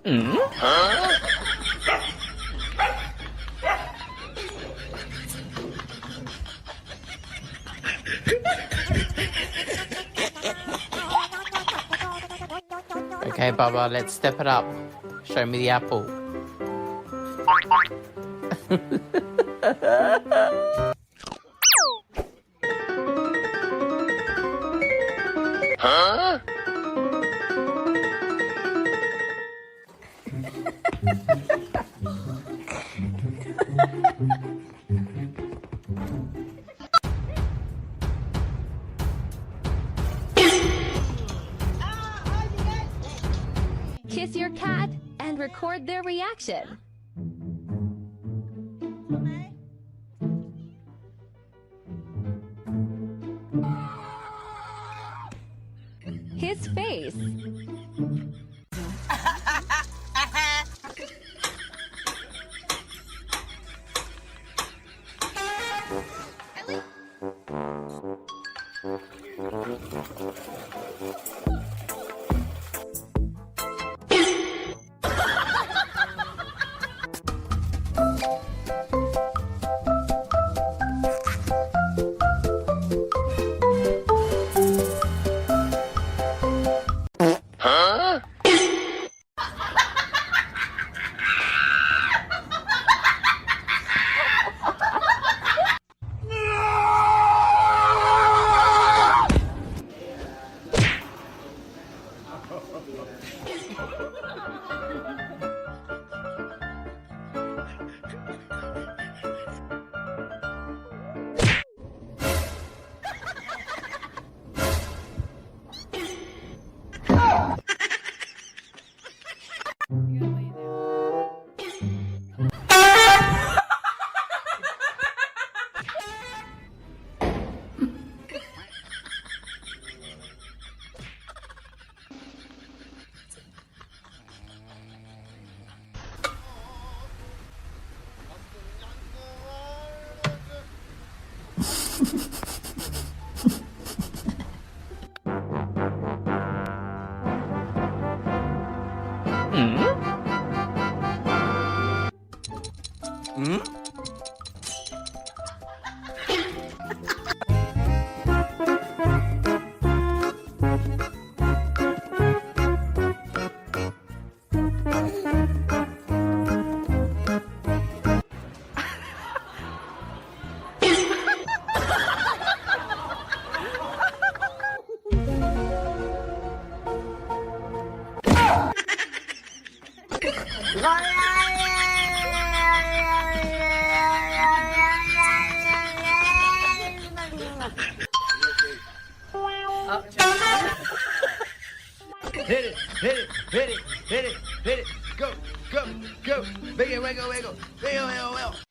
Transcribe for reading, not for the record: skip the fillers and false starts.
Okay, Bubba, let's step it up. Show me the apple. Huh? Kiss your cat and record their reaction. His face. Hit it, hit it, hit it, hit it, hit it. Go, go, go. Wiggle, wiggle, wiggle. Wiggle, wiggle, wiggle.